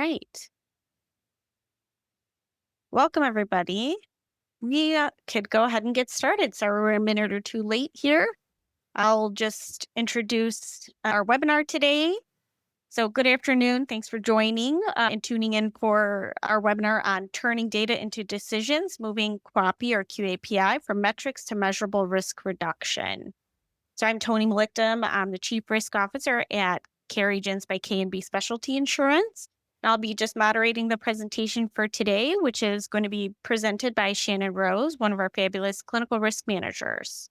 right. Welcome, everybody. We could go ahead and get started. Sorry, we're a minute or two late here. I'll just introduce our webinar today. So, good afternoon. Thanks for joining and tuning in for our webinar on turning data into decisions, moving QAPI or QAPI from metrics to measurable risk reduction. So, I'm Tony Malikdom. I'm the Chief Risk Officer at Care Agents by K&B Specialty Insurance. I'll be just moderating the presentation for today, which is going to be presented by Shannon Rose, one of our fabulous clinical risk managers.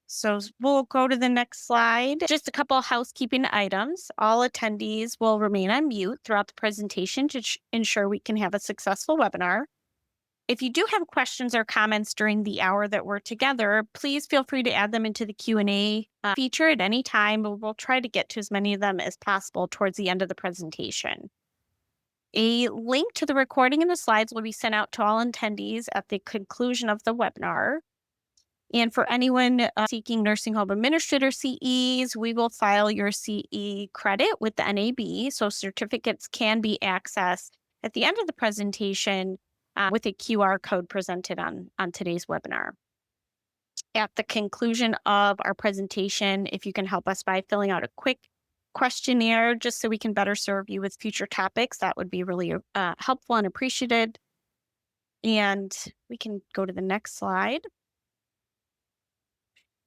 So we'll go to the next slide. Just a couple of housekeeping items. All attendees will remain on mute throughout the presentation to ensure we can have a successful webinar. If you do have questions or comments during the hour that we're together, please feel free to add them into the Q&A feature at any time. We'll try to get to as many of them as possible towards the end of the presentation. A link to the recording and the slides will be sent out to all attendees at the conclusion of the webinar. And for anyone seeking nursing home administrator CEs, we will file your CE credit with the NAB, so certificates can be accessed at the end of the presentation with a QR code presented on today's webinar. At the conclusion of our presentation, if you can help us by filling out a quick questionnaire just so we can better serve you with future topics, that would be really helpful and appreciated. And we can go to the next slide.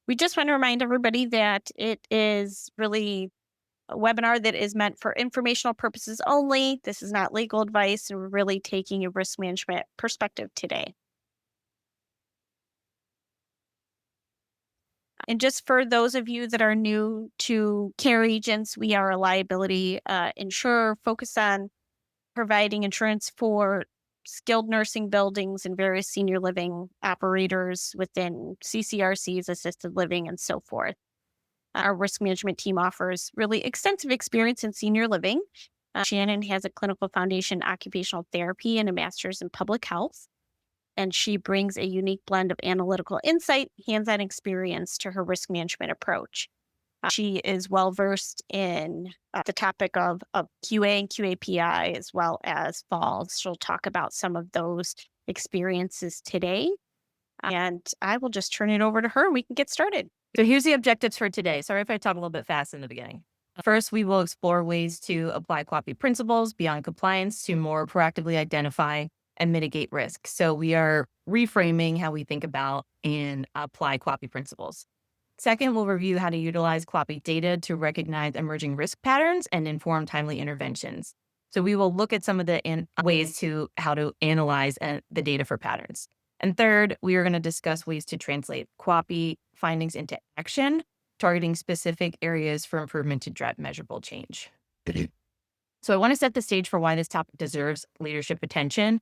We just want to remind everybody that it is really a webinar that is meant for informational purposes only. This is not legal advice, and we're really taking a risk management perspective today. And just for those of you that are new to Care Agents, we are a liability insurer focused on providing insurance for skilled nursing buildings and various senior living operators within CCRCs, assisted living, and so forth. Our risk management team offers really extensive experience in senior living. Shannon has a clinical foundation in occupational therapy and a master's in public health. And she brings a unique blend of analytical insight, hands-on experience to her risk management approach. She is well-versed in the topic of QA and QAPI as well as falls. She'll talk about some of those experiences today. And I will just turn it over to her and we can get started. So here's the objectives for today. Sorry if I talk a little bit fast in the beginning. First, we will explore ways to apply QAPI principles beyond compliance to more proactively identify and mitigate risk. So we are reframing how we think about and apply QAPI principles. Second, we'll review how to utilize QAPI data to recognize emerging risk patterns and inform timely interventions. So we will look at some of the ways to how to analyze the data for patterns. And third, we are going to discuss ways to translate QAPI findings into action, targeting specific areas for improvement to drive measurable change. So I want to set the stage for why this topic deserves leadership attention.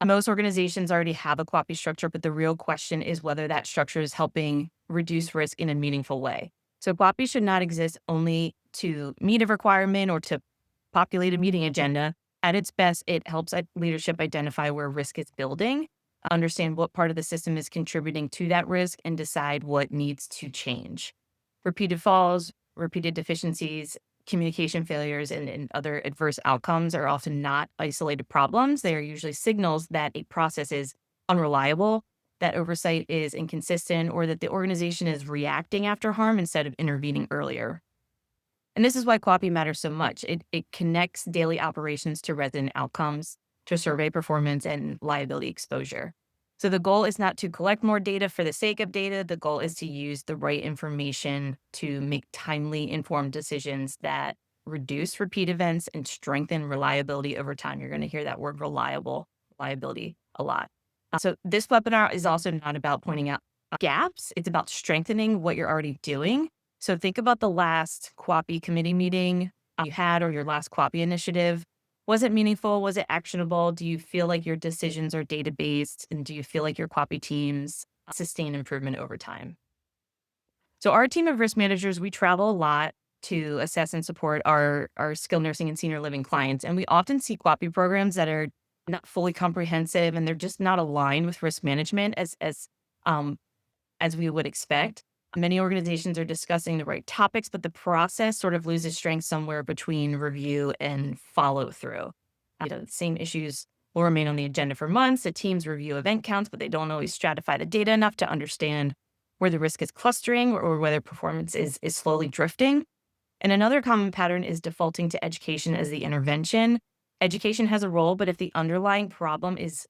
Most organizations already have a QAPI structure, but the real question is whether that structure is helping reduce risk in a meaningful way. So QAPI should not exist only to meet a requirement or to populate a meeting agenda. At its best, it helps leadership identify where risk is building, understand what part of the system is contributing to that risk, and decide what needs to change. Repeated falls, repeated deficiencies, communication failures, and other adverse outcomes are often not isolated problems. They are usually signals that a process is unreliable, that oversight is inconsistent, or that the organization is reacting after harm instead of intervening earlier. And this is why QAPI matters so much. It connects daily operations to resident outcomes, to survey performance, and liability exposure. So the goal is not to collect more data for the sake of data. The goal is to use the right information to make timely, informed decisions that reduce repeat events and strengthen reliability over time. You're going to hear that word reliability a lot. So this webinar is also not about pointing out gaps. It's about strengthening what you're already doing. So think about the last QAPI committee meeting you had or your last QAPI initiative. Was it meaningful? Was it actionable? Do you feel like your decisions are data-based? And do you feel like your QAPI teams sustain improvement over time? So our team of risk managers, we travel a lot to assess and support our skilled nursing and senior living clients. And we often see QAPI programs that are not fully comprehensive and they're just not aligned with risk management as we would expect. Many organizations are discussing the right topics, but the process sort of loses strength somewhere between review and follow through. The same issues will remain on the agenda for months. The teams review event counts, but they don't always stratify the data enough to understand where the risk is clustering or whether performance is slowly drifting. And another common pattern is defaulting to education as the intervention. Education has a role, but if the underlying problem is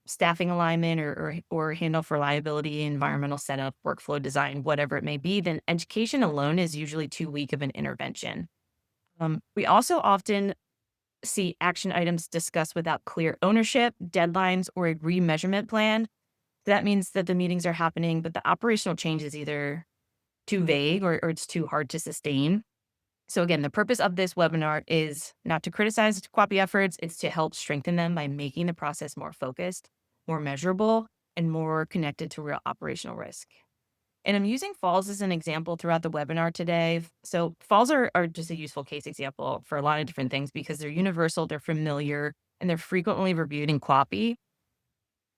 staffing alignment or handle for liability, environmental setup, workflow design, whatever it may be, then education alone is usually too weak of an intervention. We also often see action items discussed without clear ownership, deadlines, or a remeasurement plan. That means that the meetings are happening, but the operational change is either too vague or it's too hard to sustain. So again, the purpose of this webinar is not to criticize QAPI efforts, it's to help strengthen them by making the process more focused, more measurable, and more connected to real operational risk. And I'm using falls as an example throughout the webinar today. So falls are just a useful case example for a lot of different things because they're universal, they're familiar, and they're frequently reviewed in QAPI,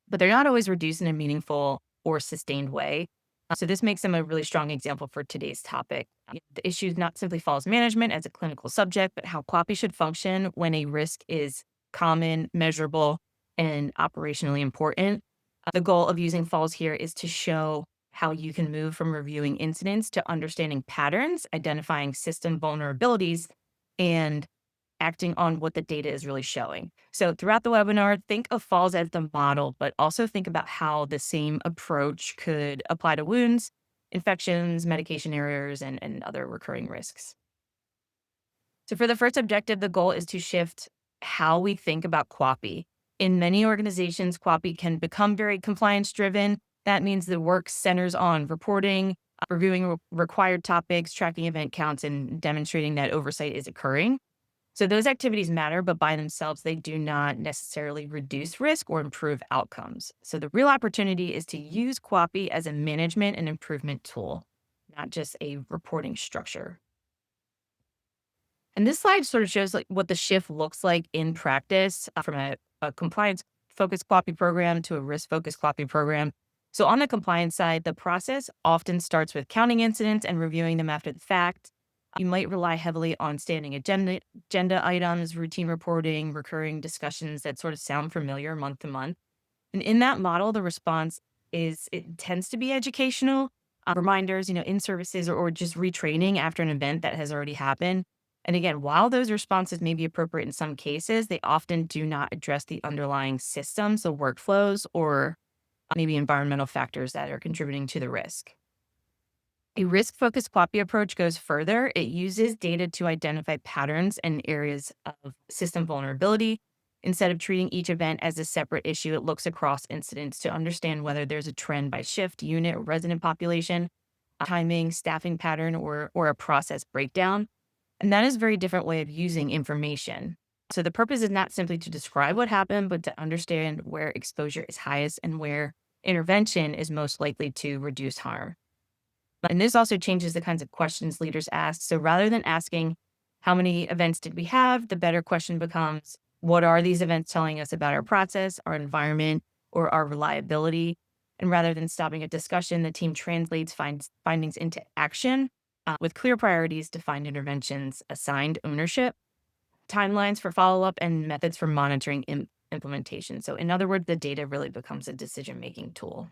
but they're not always reduced in a meaningful or sustained way. So this makes them a really strong example for today's topic. The issue is not simply falls management as a clinical subject, but how QAPI should function when a risk is common, measurable, and operationally important. The goal of using falls here is to show how you can move from reviewing incidents to understanding patterns, identifying system vulnerabilities, and acting on what the data is really showing. So throughout the webinar, think of falls as the model, but also think about how the same approach could apply to wounds, infections, medication errors, and other recurring risks. So for the first objective, the goal is to shift how we think about QAPI. In many organizations, QAPI can become very compliance driven. That means the work centers on reporting, reviewing required topics, tracking event counts, and demonstrating that oversight is occurring. So those activities matter, but by themselves, they do not necessarily reduce risk or improve outcomes. So the real opportunity is to use QAPI as a management and improvement tool, not just a reporting structure. And this slide sort of shows like what the shift looks like in practice from a compliance focused QAPI program to a risk focused QAPI program. So on the compliance side, the process often starts with counting incidents and reviewing them after the fact. You might rely heavily on standing agenda items, routine reporting, recurring discussions that sort of sound familiar month to month. And in that model, the response it tends to be educational, reminders, in services or just retraining after an event that has already happened. And again, while those responses may be appropriate in some cases, they often do not address the underlying systems, so workflows, or maybe environmental factors that are contributing to the risk. A risk-focused QAPI approach goes further. It uses data to identify patterns and areas of system vulnerability. Instead of treating each event as a separate issue, it looks across incidents to understand whether there's a trend by shift, unit, or resident population, timing, staffing pattern, or a process breakdown. And that is a very different way of using information. So the purpose is not simply to describe what happened, but to understand where exposure is highest and where intervention is most likely to reduce harm. And this also changes the kinds of questions leaders ask. So rather than asking, how many events did we have? The better question becomes, what are these events telling us about our process, our environment, or our reliability? And rather than stopping at discussion, the team translates findings into action with clear priorities, defined interventions, assigned ownership, timelines for follow-up, and methods for monitoring implementation. So in other words, the data really becomes a decision-making tool.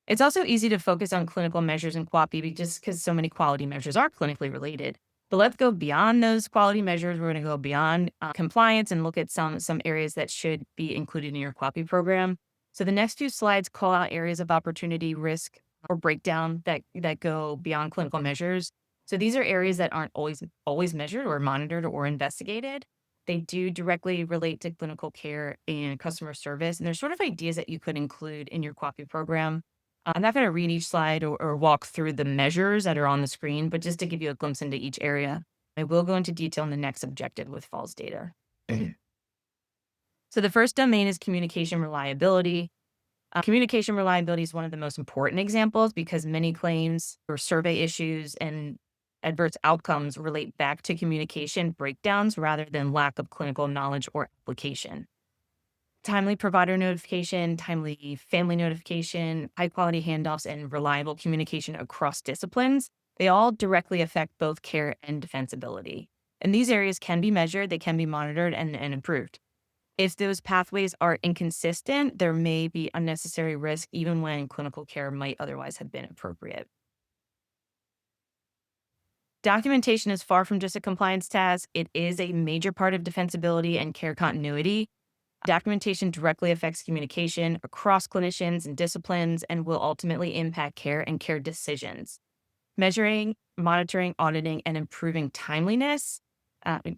It's also easy to focus on clinical measures in QAPI just because so many quality measures are clinically related. But let's go beyond those quality measures. We're going to go beyond compliance and look at some areas that should be included in your QAPI program. So the next few slides call out areas of opportunity, risk, or breakdown that go beyond clinical measures. So these are areas that aren't always measured or monitored or investigated. They do directly relate to clinical care and customer service. And there's sort of ideas that you could include in your QAPI program. I'm not going to read each slide or walk through the measures that are on the screen, but just to give you a glimpse into each area, I will go into detail in the next objective with false data. So the first domain is communication reliability. Communication reliability is one of the most important examples because many claims or survey issues and adverse outcomes relate back to communication breakdowns rather than lack of clinical knowledge or application. Timely provider notification, timely family notification, high quality handoffs, and reliable communication across disciplines, they all directly affect both care and defensibility. And these areas can be measured, they can be monitored and improved. If those pathways are inconsistent, there may be unnecessary risk even when clinical care might otherwise have been appropriate. Documentation is far from just a compliance task. It is a major part of defensibility and care continuity. Documentation directly affects communication across clinicians and disciplines and will ultimately impact care and care decisions. Measuring, monitoring, auditing, and improving timeliness,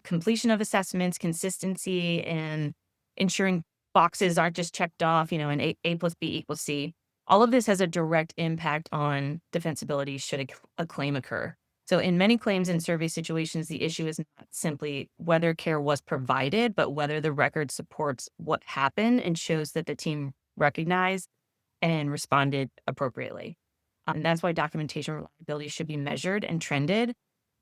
completion of assessments, consistency, and ensuring boxes aren't just checked off, and A plus B equals C. All of this has a direct impact on defensibility should a claim occur. So, in many claims and survey situations, the issue is not simply whether care was provided, but whether the record supports what happened and shows that the team recognized and responded appropriately. And that's why documentation reliability should be measured and trended.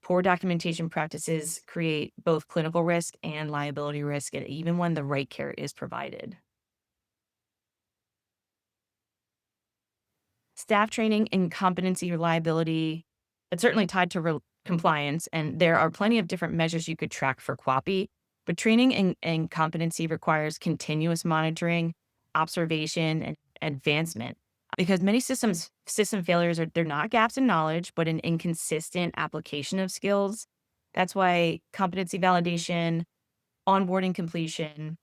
Poor documentation practices create both clinical risk and liability risk, and even when the right care is provided. Staff training and competency reliability, it's certainly tied to compliance, and there are plenty of different measures you could track for QAPI, but training and competency requires continuous monitoring, observation, and advancement. Because many system failures they're not gaps in knowledge, but an inconsistent application of skills. That's why competency validation, onboarding completion,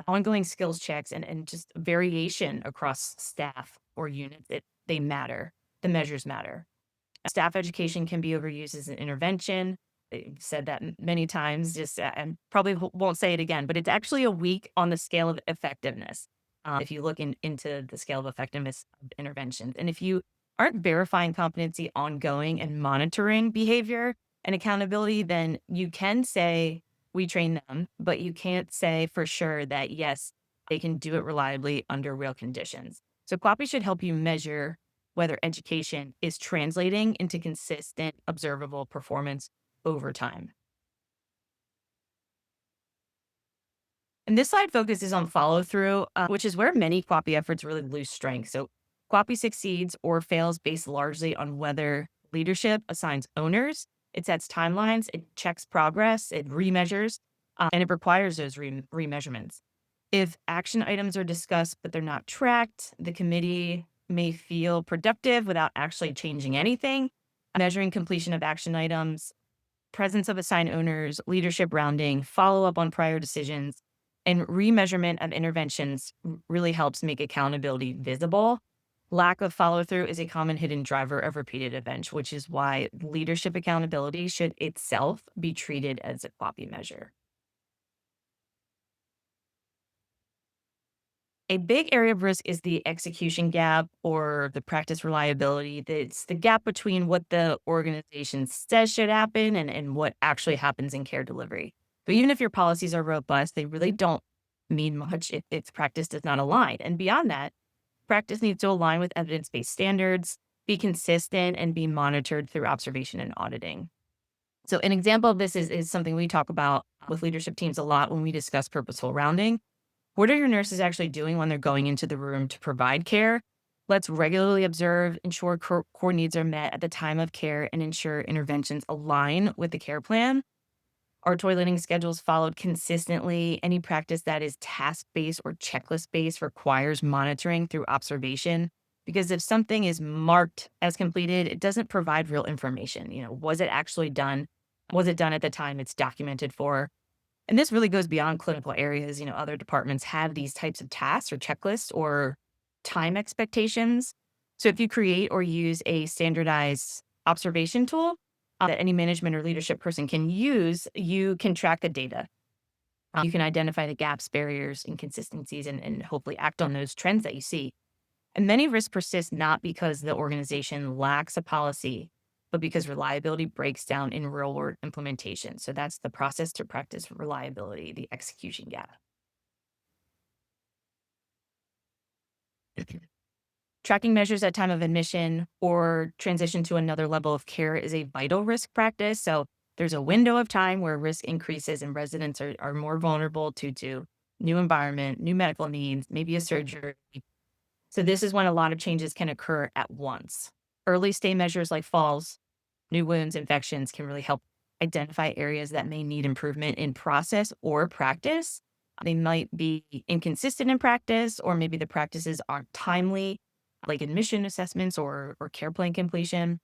ongoing skills checks, and just variation across staff or units, they matter. The measures matter. Staff education can be overused as an intervention. I've said that many times, just and probably won't say it again, but it's actually a week on the scale of effectiveness. If you look into the scale of effectiveness of interventions, and if you aren't verifying competency ongoing and monitoring behavior and accountability, then you can say we train them, but you can't say for sure that yes, they can do it reliably under real conditions. So QAPI should help you measure whether education is translating into consistent, observable performance over time. And this slide focuses on follow through, which is where many QAPI efforts really lose strength. So QAPI succeeds or fails based largely on whether leadership assigns owners, it sets timelines, it checks progress, it remeasures, and it requires those remeasurements. If action items are discussed but they're not tracked, the committee may feel productive without actually changing anything. Measuring completion of action items, presence of assigned owners, leadership rounding, follow up on prior decisions, and remeasurement of interventions really helps make accountability visible. Lack of follow through is a common hidden driver of repeated events, which is why leadership accountability should itself be treated as a QAPI measure. A big area of risk is the execution gap or the practice reliability. It's the gap between what the organization says should happen and what actually happens in care delivery. But even if your policies are robust, they really don't mean much if practice does not align. And beyond that, practice needs to align with evidence based standards, be consistent, and be monitored through observation and auditing. So, an example of this is something we talk about with leadership teams a lot when we discuss purposeful rounding. What are your nurses actually doing when they're going into the room to provide care? Let's regularly observe, ensure core needs are met at the time of care, and ensure interventions align with the care plan. Are toileting schedules followed consistently? Any practice that is task-based or checklist-based requires monitoring through observation. Because if something is marked as completed, it doesn't provide real information. Was it actually done? Was it done at the time it's documented for? And this really goes beyond clinical areas. Other departments have these types of tasks or checklists or time expectations. So if you create or use a standardized observation tool that any management or leadership person can use, you can track the data. You can identify the gaps, barriers, inconsistencies, and hopefully act on those trends that you see. And many risks persist not because the organization lacks a policy, but because reliability breaks down in real world implementation. So that's the process to practice reliability, the execution gap. Tracking measures at time of admission or transition to another level of care is a vital risk practice. So there's a window of time where risk increases and residents are more vulnerable to new environment, new medical needs, maybe a surgery. So this is when a lot of changes can occur at once. Early stay measures like falls, new wounds, infections can really help identify areas that may need improvement in process or practice. They might be inconsistent in practice, or maybe the practices aren't timely, like admission assessments or care plan completion.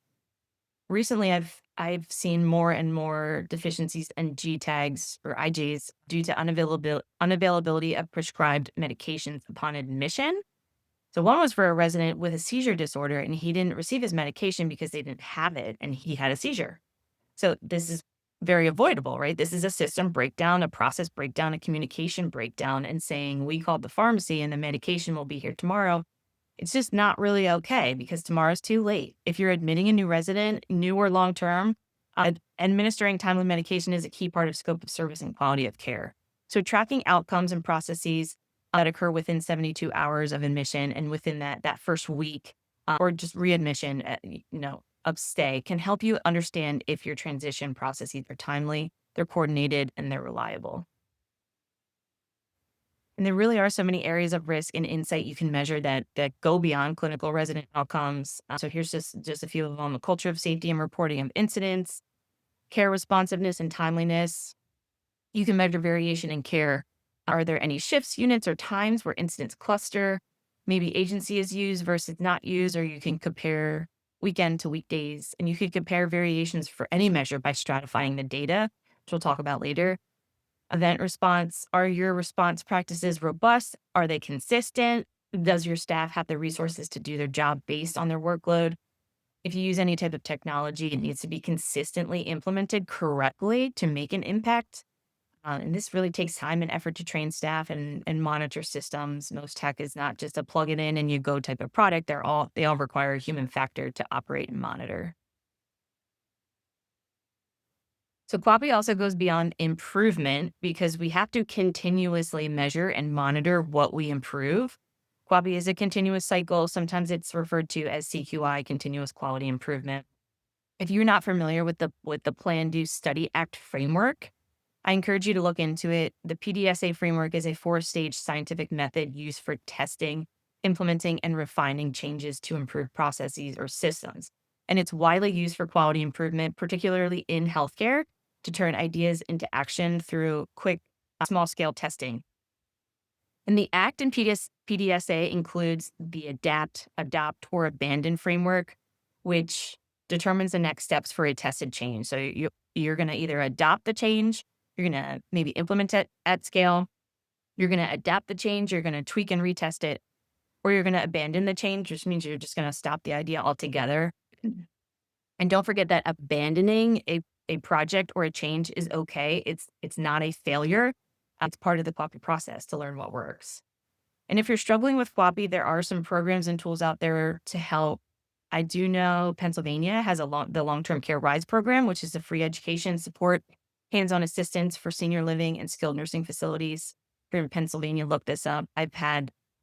Recently, I've seen more and more deficiencies in G tags or IJs due to unavailability of prescribed medications upon admission. So one was for a resident with a seizure disorder, and he didn't receive his medication because they didn't have it, and he had a seizure. So this is very avoidable, right? This is a system breakdown, a process breakdown, a communication breakdown, and saying we called the pharmacy and the medication will be here tomorrow. It's just not really okay because tomorrow's too late. If you're admitting a new resident, new or long term, administering timely medication is a key part of scope of service and quality of care. So tracking outcomes and processes that occur within 72 hours of admission and within that first week, or just readmission, of stay can help you understand if your transition processes are timely, they're coordinated, and they're reliable. And there really are so many areas of risk and insight you can measure that go beyond clinical resident outcomes. So here's just a few of them: the culture of safety and reporting of incidents, care responsiveness and timeliness. You can measure variation in care. Are there any shifts, units, or times where incidents cluster? Maybe agency is used versus not used, or you can compare weekend to weekdays. And you could compare variations for any measure by stratifying the data, which we'll talk about later. Event response. Are your response practices robust? Are they consistent? Does your staff have the resources to do their job based on their workload? If you use any type of technology, it needs to be consistently implemented correctly to make an impact. And this really takes time and effort to train staff and monitor systems. Most tech is not just a plug it in and you go type of product. They all require a human factor to operate and monitor. So QAPI also goes beyond improvement because we have to continuously measure and monitor what we improve. QAPI is a continuous cycle. Sometimes it's referred to as CQI, continuous quality improvement. If you're not familiar with the Plan, Do, Study, Act framework, I encourage you to look into it. The PDSA framework is a 4-stage scientific method used for testing, implementing, and refining changes to improve processes or systems. And it's widely used for quality improvement, particularly in healthcare, to turn ideas into action through quick, small-scale testing. And the ACT and PDSA includes the adapt, adopt, or abandon framework, which determines the next steps for a tested change. So you're going to either adopt the change, you're going to maybe implement it at scale, you're going to adapt the change, you're going to tweak and retest it, or you're going to abandon the change, which means you're just going to stop the idea altogether. And don't forget that abandoning a project or a change is okay. It's not a failure. It's part of the QAPI process to learn what works. And if you're struggling with QAPI, there are some programs and tools out there to help. I do know Pennsylvania has the Long-Term Care RISE program, which is a free education support, hands-on assistance for senior living and skilled nursing facilities. If you're in Pennsylvania, look this up. I've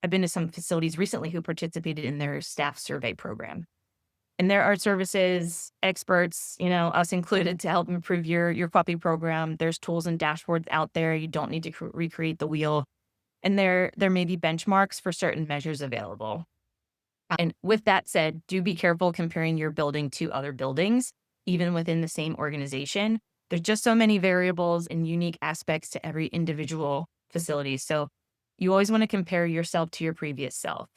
been to some facilities recently who participated in their staff survey program. And there are services, experts, us included, to help improve your QAPI program. There's tools and dashboards out there. You don't need to recreate the wheel. And there may be benchmarks for certain measures available. And with that said, do be careful comparing your building to other buildings, even within the same organization. There's just so many variables and unique aspects to every individual facility. So you always want to compare yourself to your previous self.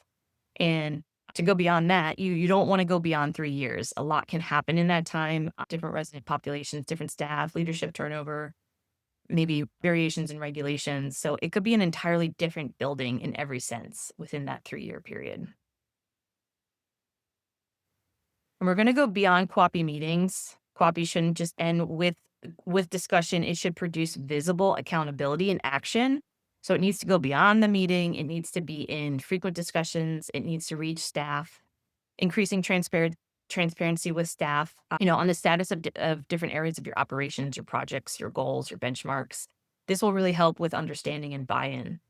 And to go beyond that, you don't want to go beyond 3 years. A lot can happen in that time. Different resident populations, different staff, leadership turnover, maybe variations in regulations. So it could be an entirely different building in every sense within that 3-year period. And we're going to go beyond QAPI meetings. QAPI shouldn't just end with discussion. It should produce visible accountability and action. So it needs to go beyond the meeting. It needs to be in frequent discussions. It needs to reach staff, increasing transparency with staff, on the status of different areas of your operations, your projects, your goals, your benchmarks. This will really help with understanding and buy-in.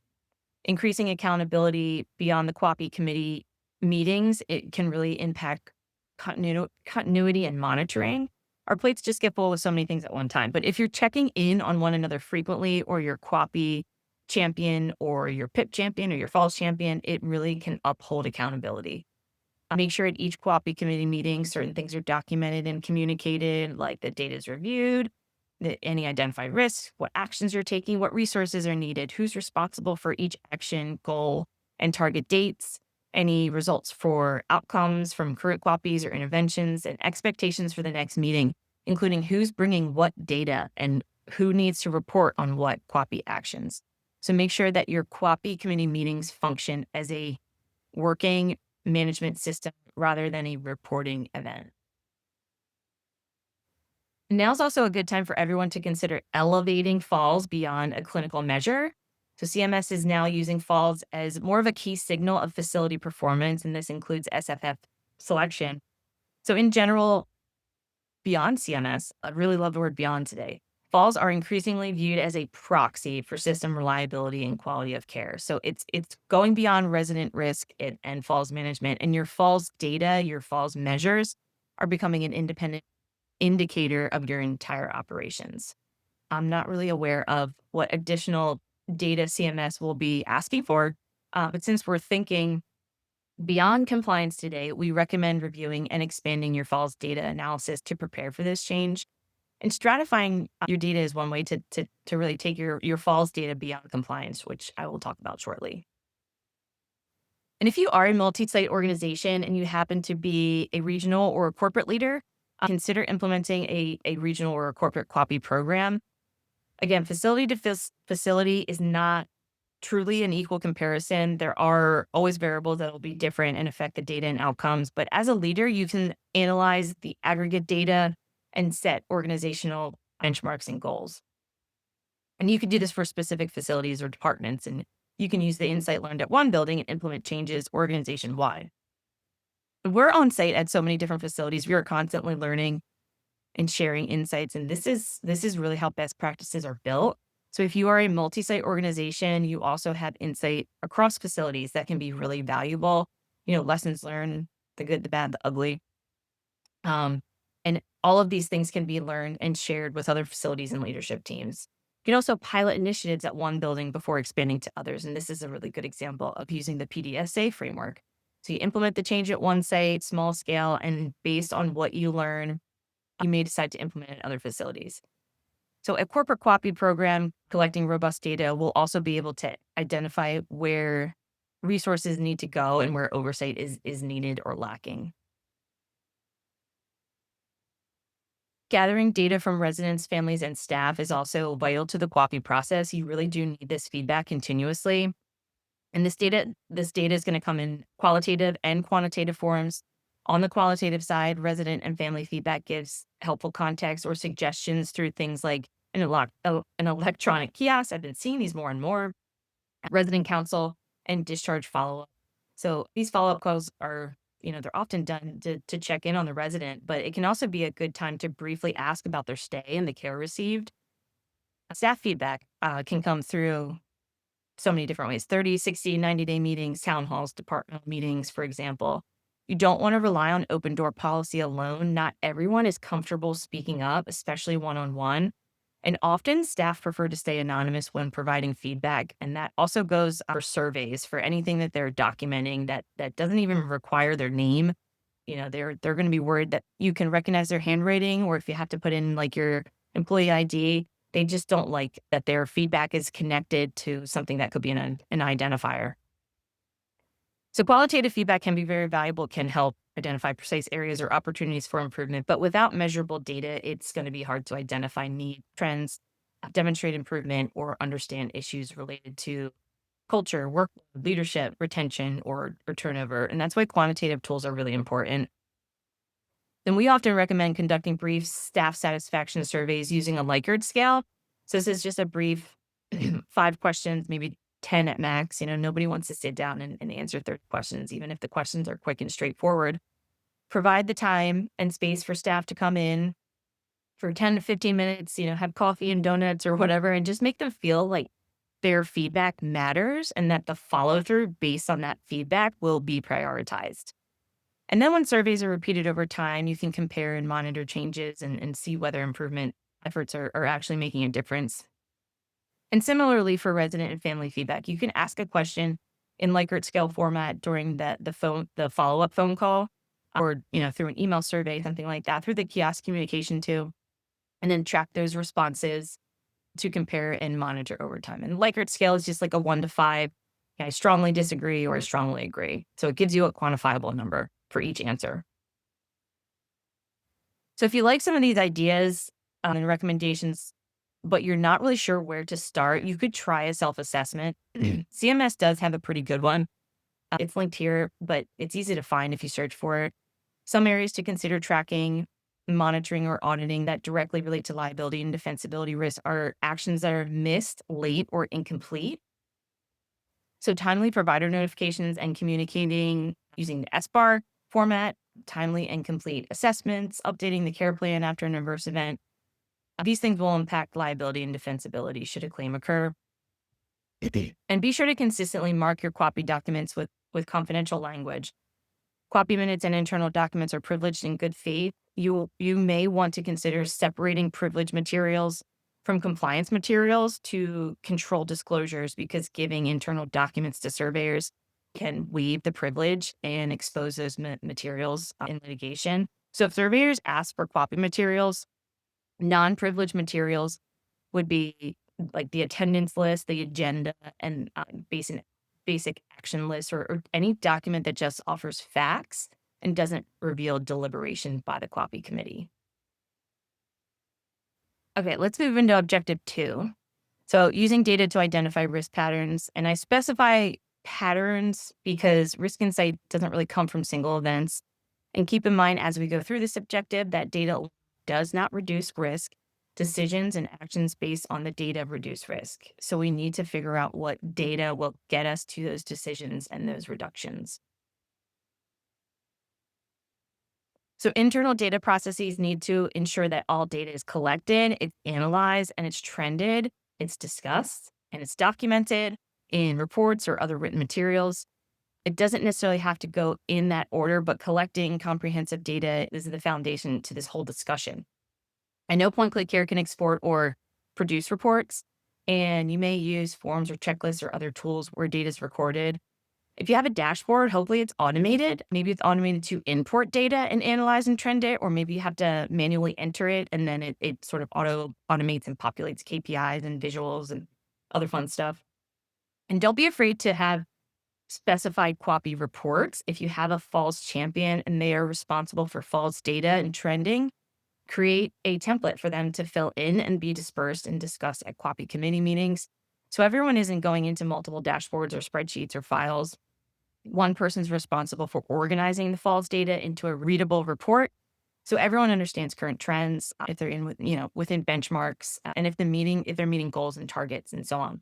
Increasing accountability beyond the QAPI committee meetings, it can really impact continuity and monitoring. Our plates just get full with so many things at one time. But if you're checking in on one another frequently, or your QAPI champion or your PIP champion or your falls champion, it really can uphold accountability. Make sure at each QAPI committee meeting, certain things are documented and communicated, like the data is reviewed, that any identified risks, what actions you're taking, what resources are needed, who's responsible for each action, goal, and target dates, any results for outcomes from current QAPIs or interventions, and expectations for the next meeting, including who's bringing what data and who needs to report on what QAPI actions. So make sure that your QAPI committee meetings function as a working management system rather than a reporting event. Now's also a good time for everyone to consider elevating falls beyond a clinical measure. So CMS is now using falls as more of a key signal of facility performance, and this includes SFF selection. So in general, beyond CMS, I really love the word beyond today. Falls are increasingly viewed as a proxy for system reliability and quality of care. So it's going beyond resident risk and falls management, and your falls data, your falls measures are becoming an independent indicator of your entire operations. I'm not really aware of what additional data CMS will be asking for, but since we're thinking beyond compliance today, we recommend reviewing and expanding your falls data analysis to prepare for this change. And stratifying your data is one way to really take your falls data beyond compliance, which I will talk about shortly. And if you are a multi-site organization and you happen to be a regional or a corporate leader, consider implementing a regional or a corporate QAPI program. Again, facility to facility is not truly an equal comparison. There are always variables that will be different and affect the data and outcomes. But as a leader, you can analyze the aggregate data and set organizational benchmarks and goals. And you can do this for specific facilities or departments. And you can use the insight learned at one building and implement changes organization wide. We're on site at so many different facilities. We are constantly learning and sharing insights. And this is really how best practices are built. So if you are a multi-site organization, you also have insight across facilities that can be really valuable. Lessons learned, the good, the bad, the ugly. And all of these things can be learned and shared with other facilities and leadership teams. You can also pilot initiatives at one building before expanding to others. And this is a really good example of using the PDSA framework. So you implement the change at one site, small scale, and based on what you learn, you may decide to implement it in other facilities. So a corporate QAPI program collecting robust data will also be able to identify where resources need to go and where oversight is needed or lacking. Gathering data from residents, families, and staff is also vital to the QAPI process. You really do need this feedback continuously. And this data is going to come in qualitative and quantitative forms. On the qualitative side, resident and family feedback gives helpful context or suggestions through things like an electronic kiosk. I've been seeing these more and more. Resident council and discharge follow-up. So these follow-up calls are, they're often done to check in on the resident, but it can also be a good time to briefly ask about their stay and the care received. Staff feedback can come through so many different ways: 30, 60, 90-day meetings, town halls, departmental meetings, for example. You don't want to rely on open door policy alone. Not everyone is comfortable speaking up, especially one-on-one. And often staff prefer to stay anonymous when providing feedback. And that also goes for surveys, for anything that they're documenting that doesn't even require their name. They're going to be worried that you can recognize their handwriting, or if you have to put in like your employee ID, they just don't like that their feedback is connected to something that could be an identifier. So qualitative feedback can be very valuable, can help identify precise areas or opportunities for improvement. But without measurable data, it's going to be hard to identify need trends, demonstrate improvement, or understand issues related to culture, work, leadership, retention, or turnover. And that's why quantitative tools are really important. Then we often recommend conducting brief staff satisfaction surveys using a Likert scale. So this is just a brief 5 questions, maybe 10 at max. Nobody wants to sit down and answer 30 questions, even if the questions are quick and straightforward. Provide the time and space for staff to come in for 10 to 15 minutes, have coffee and donuts or whatever, and just make them feel like their feedback matters and that the follow through based on that feedback will be prioritized. And then when surveys are repeated over time, you can compare and monitor changes and see whether improvement efforts are actually making a difference. And similarly for resident and family feedback, you can ask a question in Likert scale format during the follow-up phone call, or through an email survey, something like that, through the kiosk communication too, and then track those responses to compare and monitor over time. And Likert scale is just like a 1 to 5. I strongly disagree or I strongly agree. So it gives you a quantifiable number for each answer. So if you like some of these ideas and recommendations, but you're not really sure where to start, you could try a self-assessment. CMS does have a pretty good one. It's linked here, but it's easy to find if you search for it. Some areas to consider tracking, monitoring, or auditing that directly relate to liability and defensibility risks are actions that are missed, late, or incomplete. So timely provider notifications and communicating using the SBAR format, timely and complete assessments, updating the care plan after an adverse event. These things will impact liability and defensibility should a claim occur. And be sure to consistently mark your QAPI documents with confidential language. QAPI minutes and internal documents are privileged in good faith. You may want to consider separating privileged materials from compliance materials to control disclosures, because giving internal documents to surveyors can waive the privilege and expose those materials in litigation. So if surveyors ask for QAPI materials, non-privileged materials would be like the attendance list, the agenda, and basic action list, or any document that just offers facts and doesn't reveal deliberation by the QAPI committee. Okay, let's move into objective 2. So using data to identify risk patterns, and I specify patterns because risk insight doesn't really come from single events. And keep in mind as we go through this objective that data does not reduce risk. Decisions and actions based on the data reduce risk. So we need to figure out what data will get us to those decisions and those reductions. So internal data processes need to ensure that all data is collected, it's analyzed, and it's trended, it's discussed, and it's documented in reports or other written materials. It doesn't necessarily have to go in that order, but collecting comprehensive data is the foundation to this whole discussion. I know Point Click Care can export or produce reports, and you may use forms or checklists or other tools where data is recorded. If you have a dashboard, hopefully it's automated. Maybe it's automated to import data and analyze and trend it, or maybe you have to manually enter it and then it sort of automates and populates KPIs and visuals and other fun stuff. And don't be afraid to have specified QAPI reports. If you have a false champion and they are responsible for false data and trending, create a template for them to fill in and be dispersed and discussed at QAPI committee meetings. So everyone isn't going into multiple dashboards or spreadsheets or files. One person's responsible for organizing the false data into a readable report. So everyone understands current trends, if they're within benchmarks, and if they're meeting goals and targets and so on.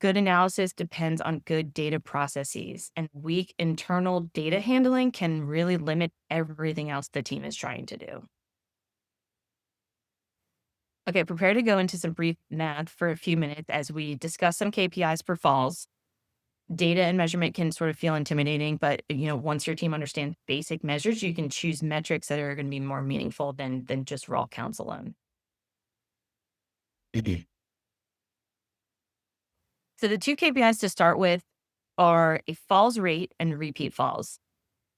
Good analysis depends on good data processes, and weak internal data handling can really limit everything else the team is trying to do. Okay, prepare to go into some brief math for a few minutes as we discuss some KPIs for falls. Data and measurement can sort of feel intimidating, but once your team understands basic measures, you can choose metrics that are going to be more meaningful than just raw counts alone. So the two KPIs to start with are a falls rate and repeat falls.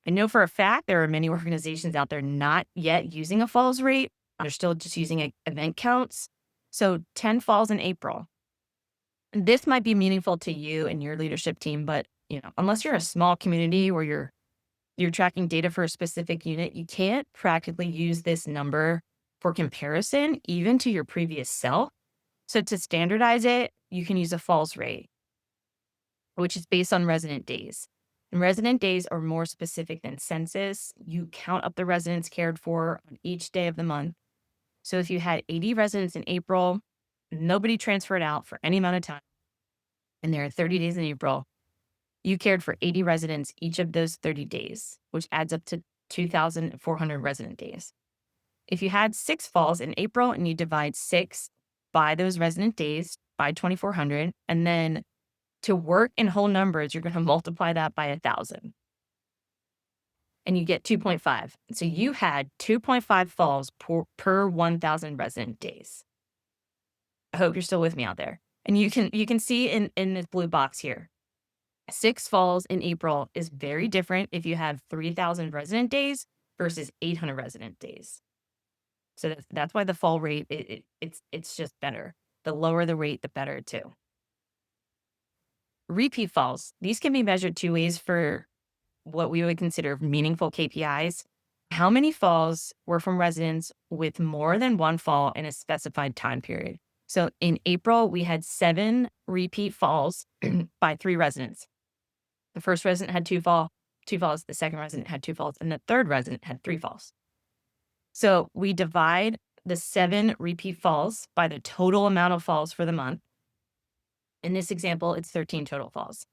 I know for a fact there are many organizations out there not yet using a falls rate. They're still just using event counts. So 10 falls in April. This might be meaningful to you and your leadership team, but unless you're a small community or you're tracking data for a specific unit, you can't practically use this number for comparison, even to your previous self. So to standardize it, you can use a falls rate, which is based on resident days. And resident days are more specific than census. You count up the residents cared for on each day of the month. So if you had 80 residents in April, nobody transferred out for any amount of time, and there are 30 days in April, you cared for 80 residents each of those 30 days, which adds up to 2,400 resident days. If you had 6 falls in April and you divide 6 by those resident days by 2,400, and then to work in whole numbers, you're going to multiply that by 1,000. And you get 2.5. So you had 2.5 falls per 1,000 resident days. I hope you're still with me out there. And you can see in this blue box here, 6 falls in April is very different if you have 3,000 resident days versus 800 resident days. So that's why the fall rate it's just better. The lower the rate, the better too. Repeat falls. These can be measured two ways for what we would consider meaningful KPIs. How many falls were from residents with more than one fall in a specified time period? So in April, we had 7 repeat falls by 3 residents. The first resident had 2 falls, the second resident had 2 falls, and the third resident had 3 falls. So we divide the 7 repeat falls by the total amount of falls for the month. In this example, it's 13 total falls.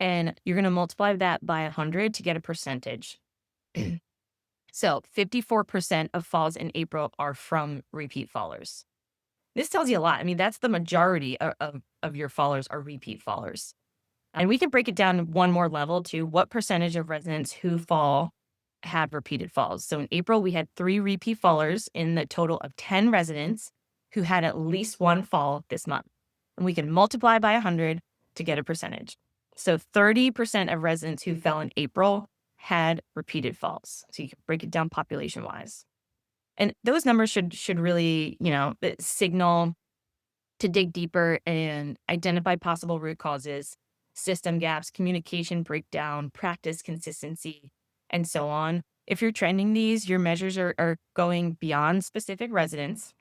And you're going to multiply that by 100 to get a percentage. So 54% of falls in April are from repeat fallers. This tells you a lot. I mean, that's the majority of your fallers are repeat fallers. And we can break it down one more level to what percentage of residents who fall have repeated falls. So in April, we had 3 repeat fallers in the total of 10 residents who had at least one fall this month. And we can multiply by 100 to get a percentage. So 30% of residents who fell in April had repeated falls. So you can break it down population wise. And those numbers should really, signal to dig deeper and identify possible root causes, system gaps, communication breakdown, practice consistency, and so on. If you're trending these, your measures are going beyond specific residents.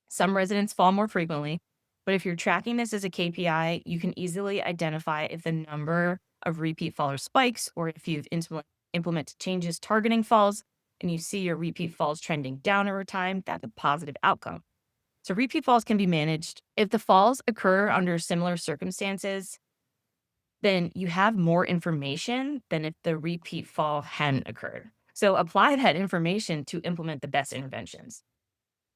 Some residents fall more frequently, but if you're tracking this as a KPI, you can easily identify if the number of repeat fallers spikes or if you've implemented changes targeting falls and you see your repeat falls trending down over time, that's a positive outcome. So repeat falls can be managed. If the falls occur under similar circumstances, then you have more information than if the repeat fall hadn't occurred. So apply that information to implement the best interventions.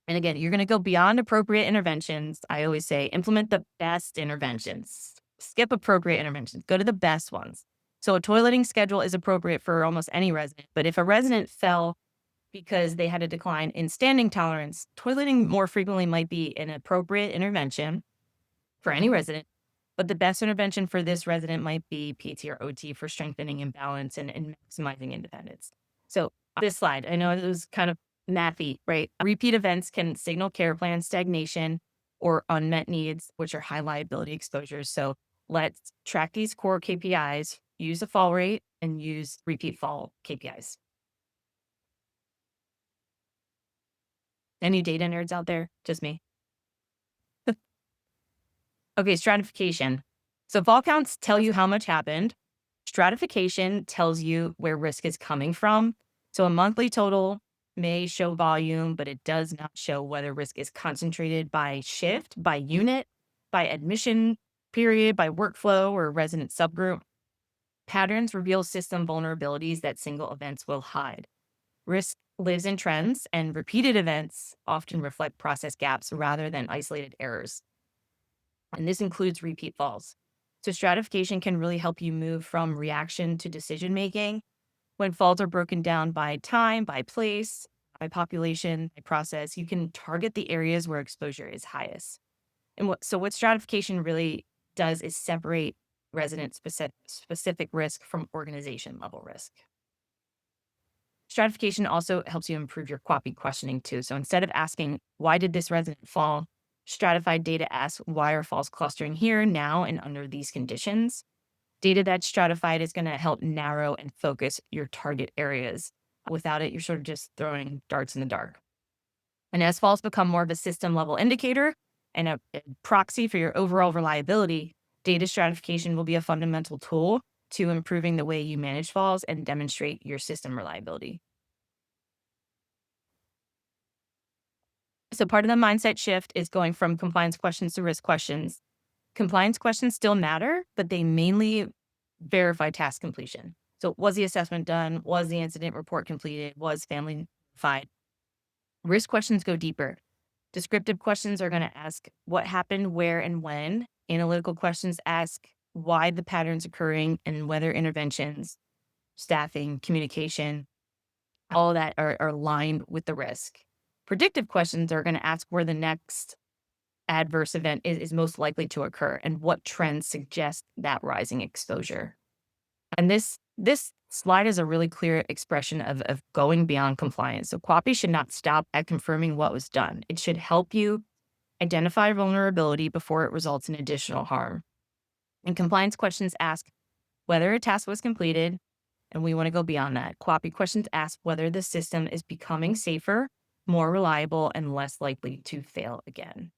And again, you're going to go beyond appropriate interventions. I always say implement the best interventions. Skip appropriate interventions. Go to the best ones. So a toileting schedule is appropriate for almost any resident. But if a resident fell because they had a decline in standing tolerance, toileting more frequently might be an appropriate intervention for any resident. But the best intervention for this resident might be PT or OT for strengthening imbalance and maximizing independence. So this slide, I know it was kind of mathy, right? Repeat events can signal care plan stagnation or unmet needs, which are high liability exposures. So let's track these core KPIs, use the fall rate, and use repeat fall KPIs. Any data nerds out there? Just me. Okay, stratification. So fall counts tell you how much happened. Stratification tells you where risk is coming from. So a monthly total may show volume, but it does not show whether risk is concentrated by shift, by unit, by admission period, by workflow, or resident subgroup. Patterns reveal system vulnerabilities that single events will hide. Risk lives in trends, and repeated events often reflect process gaps rather than isolated errors. And this includes repeat falls. So stratification can really help you move from reaction to decision making. When falls are broken down by time, by place, by population, by process, you can target the areas where exposure is highest. And what stratification really does is separate resident specific risk from organization level risk. Stratification also helps you improve your QAPI questioning too. So instead of asking, why did this resident fall? Stratified data asks, why are falls clustering here, now, and under these conditions? Data that's stratified is going to help narrow and focus your target areas. Without it, you're sort of just throwing darts in the dark. And as falls become more of a system level indicator and a proxy for your overall reliability, data stratification will be a fundamental tool to improving the way you manage falls and demonstrate your system reliability. So part of the mindset shift is going from compliance questions to risk questions. Compliance questions still matter, but they mainly verify task completion. So was the assessment done? Was the incident report completed? Was family notified? Risk questions go deeper. Descriptive questions are going to ask what happened, where, and when. Analytical questions ask why the pattern's occurring and whether interventions, staffing, communication, all of that are aligned with the risk. Predictive questions are going to ask where the next adverse event is most likely to occur and what trends suggest that rising exposure. And this slide is a really clear expression of going beyond compliance. So QAPI should not stop at confirming what was done. It should help you identify vulnerability before it results in additional harm. And compliance questions ask whether a task was completed, and we want to go beyond that. QAPI questions ask whether the system is becoming safer, more reliable, and less likely to fail again.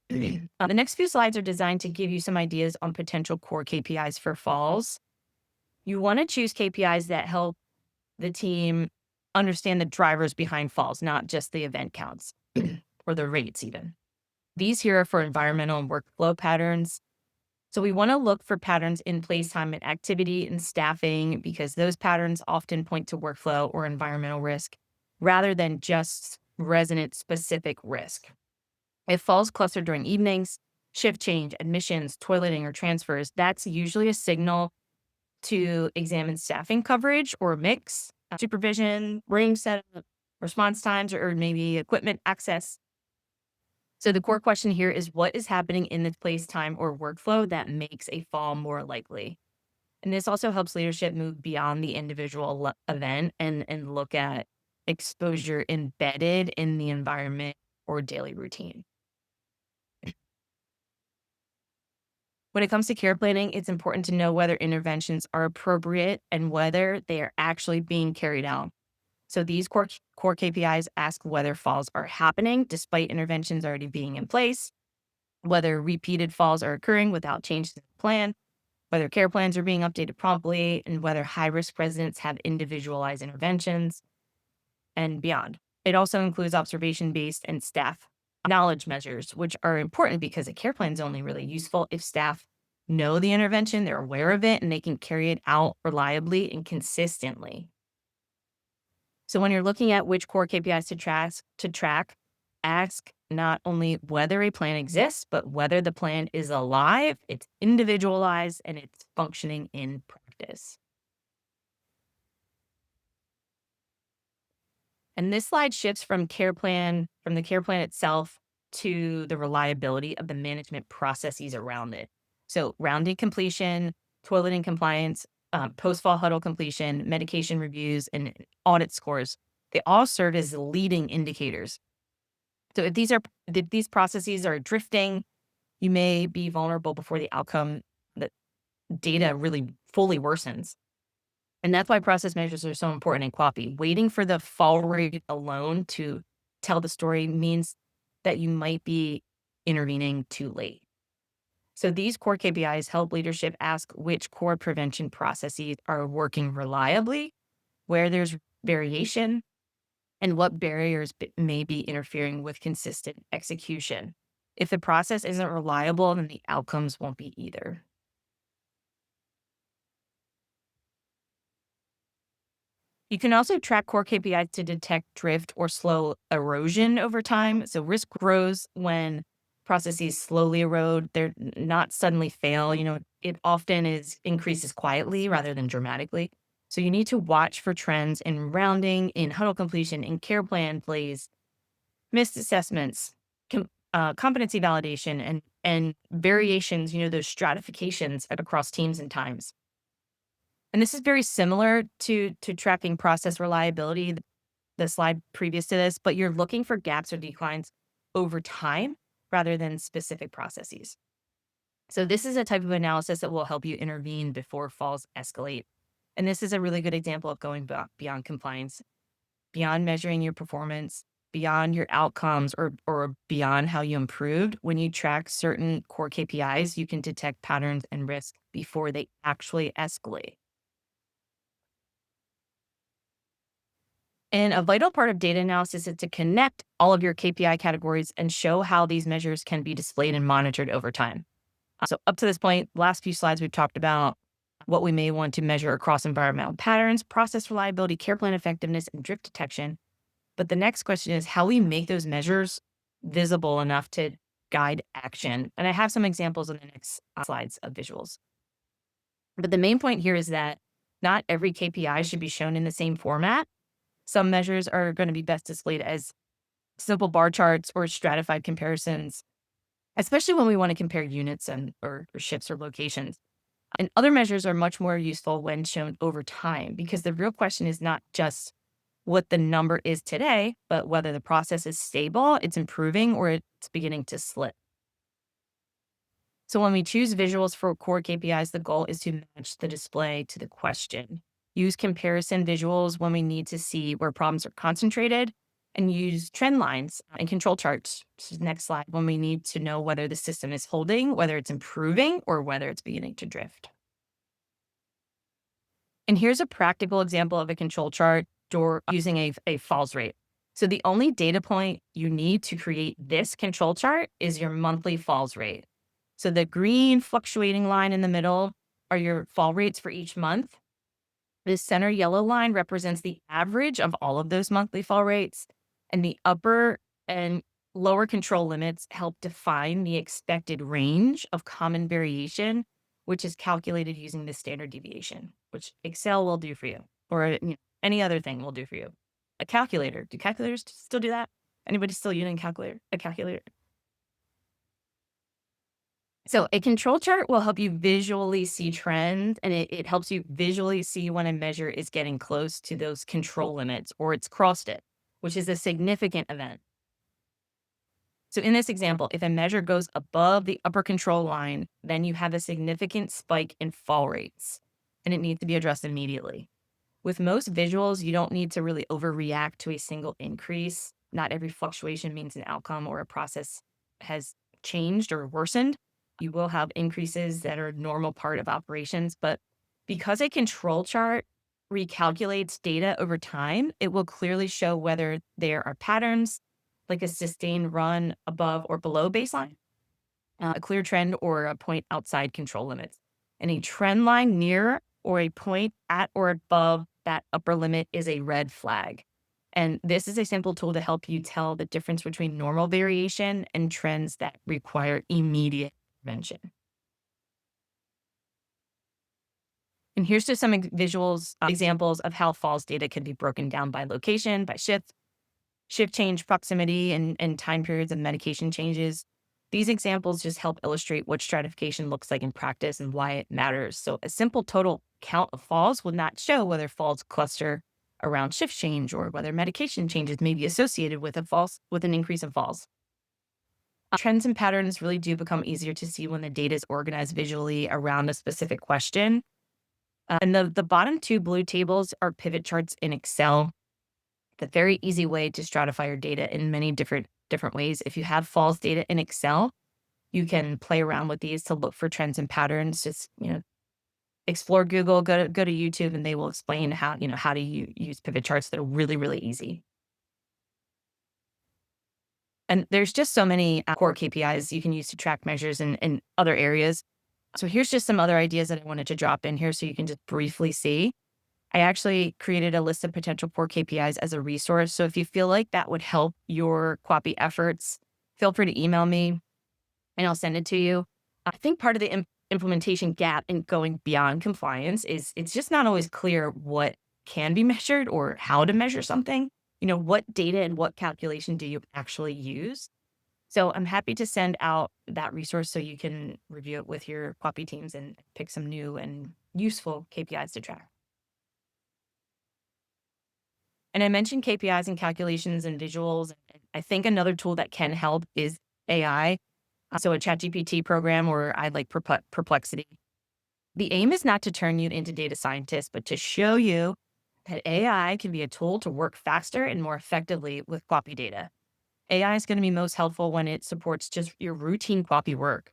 The next few slides are designed to give you some ideas on potential core KPIs for falls. You want to choose KPIs that help the team understand the drivers behind falls, not just the event counts or the rates even. These here are for environmental and workflow patterns. So we want to look for patterns in place time and activity and staffing because those patterns often point to workflow or environmental risk rather than just resident specific risk. If falls cluster during evenings, shift change, admissions, toileting, or transfers, that's usually a signal to examine staffing coverage or mix, supervision, room setup, response times, or maybe equipment access. So the core question here is what is happening in the place, time, or workflow that makes a fall more likely? And this also helps leadership move beyond the individual event and look at exposure embedded in the environment or daily routine. When it comes to care planning, it's important to know whether interventions are appropriate and whether they are actually being carried out. So these core KPIs ask whether falls are happening despite interventions already being in place, whether repeated falls are occurring without changes in the plan, whether care plans are being updated promptly, and whether high-risk residents have individualized interventions, and beyond. It also includes observation-based and staff knowledge measures, which are important because a care plan is only really useful if staff know the intervention, they're aware of it, and they can carry it out reliably and consistently. So when you're looking at which core KPIs to track, ask not only whether a plan exists, but whether the plan is alive, it's individualized, and it's functioning in practice. And this slide shifts from the care plan itself to the reliability of the management processes around it. So rounding completion, toileting compliance, post-fall huddle completion, medication reviews, and audit scores, they all serve as leading indicators. So if these processes are drifting, you may be vulnerable before the outcome, the data really fully worsens. And that's why process measures are so important in QAPI. Waiting for the fall rate alone to tell the story means that you might be intervening too late. So these core KPIs help leadership ask which core prevention processes are working reliably, where there's variation, and what barriers may be interfering with consistent execution. If the process isn't reliable, then the outcomes won't be either. You can also track core KPIs to detect drift or slow erosion over time. So risk grows when processes slowly erode. They're not suddenly fail. It often increases quietly rather than dramatically. So you need to watch for trends in rounding, in huddle completion, in care plan plays, missed assessments, competency validation, and variations, those stratifications across teams and times. And this is very similar to tracking process reliability, the slide previous to this, but you're looking for gaps or declines over time rather than specific processes. So this is a type of analysis that will help you intervene before falls escalate. And this is a really good example of going beyond compliance, beyond measuring your performance, beyond your outcomes, or beyond how you improved. When you track certain core KPIs, you can detect patterns and risk before they actually escalate. And a vital part of data analysis is to connect all of your KPI categories and show how these measures can be displayed and monitored over time. So up to this point, last few slides, we've talked about what we may want to measure across environmental patterns, process reliability, care plan effectiveness, and drift detection. But the next question is how we make those measures visible enough to guide action. And I have some examples on the next slides of visuals. But the main point here is that not every KPI should be shown in the same format. Some measures are going to be best displayed as simple bar charts, or stratified comparisons, especially when we want to compare units or shifts or locations. And other measures are much more useful when shown over time, because the real question is not just what the number is today, but whether the process is stable, it's improving, or it's beginning to slip. So when we choose visuals for core KPIs, the goal is to match the display to the question. Use comparison visuals when we need to see where problems are concentrated, and use trend lines and control charts. This is next slide, when we need to know whether the system is holding, whether it's improving, or whether it's beginning to drift. And here's a practical example of a control chart or using a falls rate. So the only data point you need to create this control chart is your monthly falls rate. So the green fluctuating line in the middle are your fall rates for each month. This center yellow line represents the average of all of those monthly fall rates, and the upper and lower control limits help define the expected range of common variation, which is calculated using the standard deviation, which Excel will do for you, or any other thing will do for you. A calculator. Do calculators still do that? Anybody still using a calculator? So a control chart will help you visually see trends, and it helps you visually see when a measure is getting close to those control limits or it's crossed it, which is a significant event. So in this example, if a measure goes above the upper control line, then you have a significant spike in fall rates, and it needs to be addressed immediately. With most visuals, you don't need to really overreact to a single increase. Not every fluctuation means an outcome or a process has changed or worsened. You will have increases that are a normal part of operations, but because a control chart recalculates data over time, it will clearly show whether there are patterns, like a sustained run above or below baseline, a clear trend, or a point outside control limits. And a trend line near or a point at or above that upper limit is a red flag. And this is a simple tool to help you tell the difference between normal variation and trends that require immediate intervention. And here's just some examples of how falls data can be broken down by location, by shift change, proximity, and time periods of medication changes. These examples just help illustrate what stratification looks like in practice and why it matters. So a simple total count of falls will not show whether falls cluster around shift change or whether medication changes may be associated with an increase in falls. Trends and patterns really do become easier to see when the data is organized visually around a specific question. And the bottom two blue tables are pivot charts in Excel. The very easy way to stratify your data in many different ways. If you have falls data in Excel, you can play around with these to look for trends and patterns. Just explore Google, go to YouTube, and they will explain how to use pivot charts that are really, really easy. And there's just so many core KPIs you can use to track measures in other areas. So here's just some other ideas that I wanted to drop in here so you can just briefly see. I actually created a list of potential core KPIs as a resource. So if you feel like that would help your QAPI efforts, feel free to email me and I'll send it to you. I think part of the implementation gap in going beyond compliance is it's just not always clear what can be measured or how to measure something. What data and what calculation do you actually use? So I'm happy to send out that resource so you can review it with your QAPI teams and pick some new and useful KPIs to track. And I mentioned KPIs and calculations and visuals. I think another tool that can help is AI. So a ChatGPT program, or I like Perplexity. The aim is not to turn you into data scientists, but to show you that AI can be a tool to work faster and more effectively with QAPI data. AI is going to be most helpful when it supports just your routine QAPI work.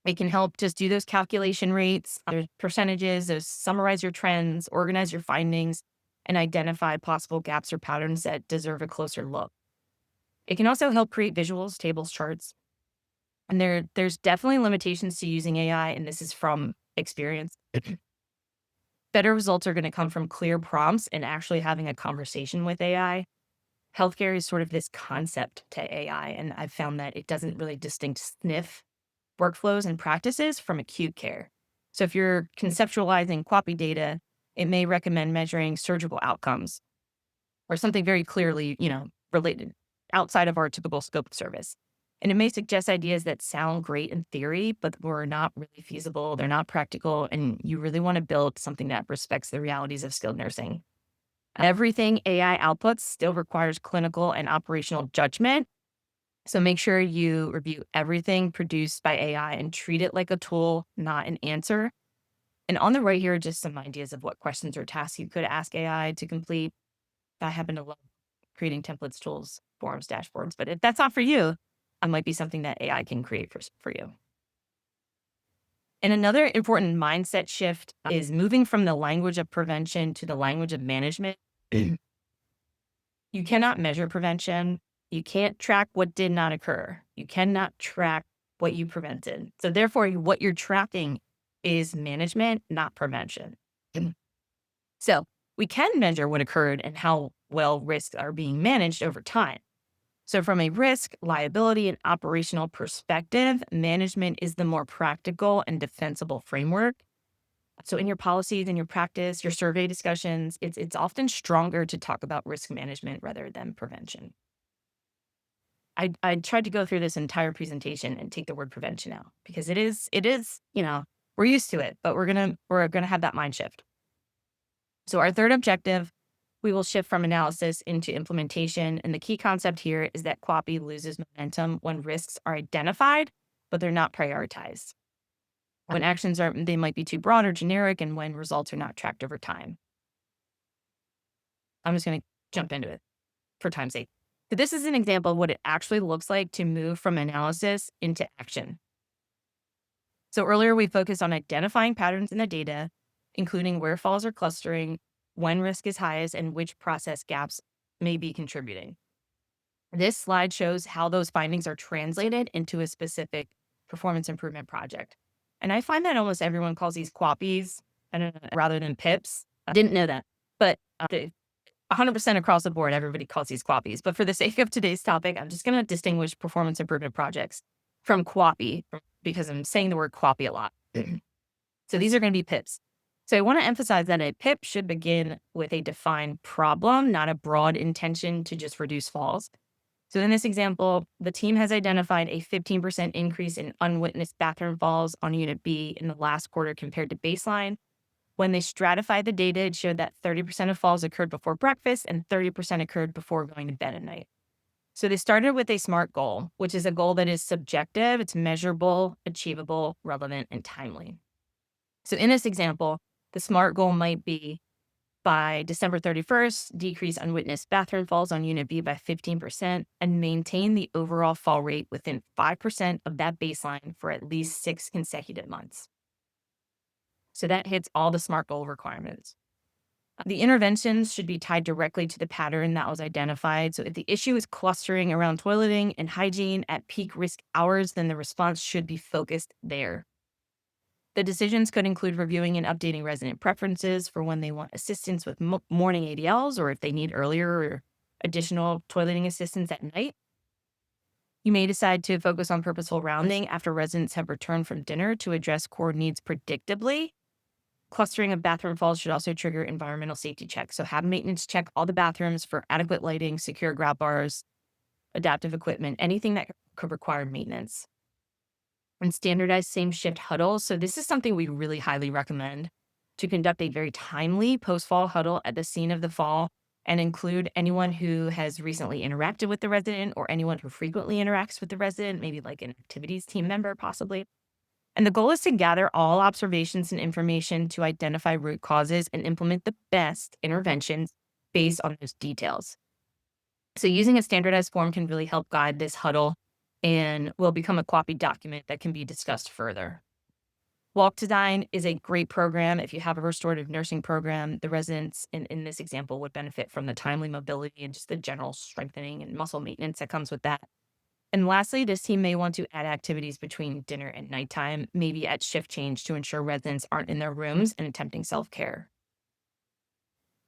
It can help just do those calculation rates, there's percentages, those summarize your trends, organize your findings, and identify possible gaps or patterns that deserve a closer look. It can also help create visuals, tables, charts. And there's definitely limitations to using AI, and this is from experience. Better results are going to come from clear prompts and actually having a conversation with AI. Healthcare is sort of this concept to AI, and I've found that it doesn't really sniff workflows and practices from acute care. So if you're conceptualizing QAPI data, it may recommend measuring surgical outcomes or something very clearly, related. outside of our typical scope of service. And it may suggest ideas that sound great in theory, but were not really feasible. They're not practical. And you really want to build something that respects the realities of skilled nursing. Everything AI outputs still requires clinical and operational judgment. So make sure you review everything produced by AI and treat it like a tool, not an answer. And on the right here are just some ideas of what questions or tasks you could ask AI to complete. I happen to love creating templates, tools, forms, dashboards, but if that's not for you, it might be something that AI can create for you. And another important mindset shift is moving from the language of prevention to the language of management. You cannot measure prevention. You can't track what did not occur. You cannot track what you prevented. So therefore, what you're tracking is management, not prevention. So we can measure what occurred and how well risks are being managed over time. So from a risk, liability, and operational perspective, management is the more practical and defensible framework. So in your policies, in your practice, your survey discussions, it's often stronger to talk about risk management rather than prevention. I tried to go through this entire presentation and take the word prevention out because it is, we're used to it, but we're gonna have that mind shift. So our third objective, we will shift from analysis into implementation. And the key concept here is that QAPI loses momentum when risks are identified, but they're not prioritized. When actions they might be too broad or generic, and when results are not tracked over time. I'm just going to jump into it for time's sake. So this is an example of what it actually looks like to move from analysis into action. So earlier we focused on identifying patterns in the data, including where falls are clustering, when risk is highest, and which process gaps may be contributing. This slide shows how those findings are translated into a specific performance improvement project. And I find that almost everyone calls these QAPIs rather than PIPs. I didn't know that, but 100% across the board, everybody calls these QAPIs. But for the sake of today's topic, I'm just going to distinguish performance improvement projects from QAPI because I'm saying the word QAPI a lot. So these are going to be PIPs. So I want to emphasize that a PIP should begin with a defined problem, not a broad intention to just reduce falls. So in this example, the team has identified a 15% increase in unwitnessed bathroom falls on Unit B in the last quarter compared to baseline. When they stratified the data, it showed that 30% of falls occurred before breakfast and 30% occurred before going to bed at night. So they started with a SMART goal, which is a goal that is subjective, it's measurable, achievable, relevant, and timely. So in this example, the SMART goal might be by December 31st, decrease unwitnessed bathroom falls on Unit B by 15% and maintain the overall fall rate within 5% of that baseline for at least 6 consecutive months. So that hits all the SMART goal requirements. The interventions should be tied directly to the pattern that was identified. So if the issue is clustering around toileting and hygiene at peak risk hours, then the response should be focused there. The decisions could include reviewing and updating resident preferences for when they want assistance with morning ADLs or if they need earlier or additional toileting assistance at night. You may decide to focus on purposeful rounding after residents have returned from dinner to address core needs predictably. Clustering of bathroom falls should also trigger environmental safety checks. So have maintenance check all the bathrooms for adequate lighting, secure grab bars, adaptive equipment, anything that could require maintenance. And standardized same shift huddles. So this is something we really highly recommend to conduct a very timely post-fall huddle at the scene of the fall and include anyone who has recently interacted with the resident or anyone who frequently interacts with the resident, maybe like an activities team member possibly. And the goal is to gather all observations and information to identify root causes and implement the best interventions based on those details. So using a standardized form can really help guide this huddle and will become a QAPI document that can be discussed further. Walk Design is a great program. If you have a restorative nursing program, the residents in this example would benefit from the timely mobility and just the general strengthening and muscle maintenance that comes with that. And lastly, this team may want to add activities between dinner and nighttime, maybe at shift change to ensure residents aren't in their rooms and attempting self-care.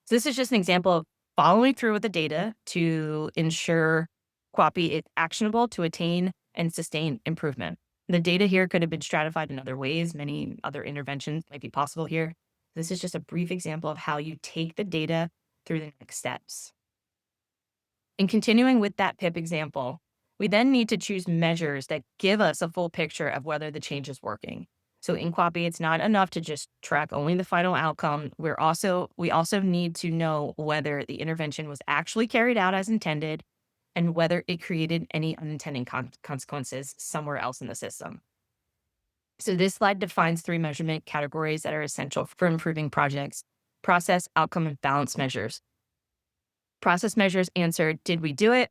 So this is just an example of following through with the data to ensure QAPI is actionable to attain and sustain improvement. The data here could have been stratified in other ways. Many other interventions might be possible here. This is just a brief example of how you take the data through the next steps. And continuing with that PIP example, we then need to choose measures that give us a full picture of whether the change is working. So in QAPI, it's not enough to just track only the final outcome. We also need to know whether the intervention was actually carried out as intended and whether it created any unintended consequences somewhere else in the system. So this slide defines three measurement categories that are essential for improving projects: process, outcome, and balance measures. Process measures answer, did we do it?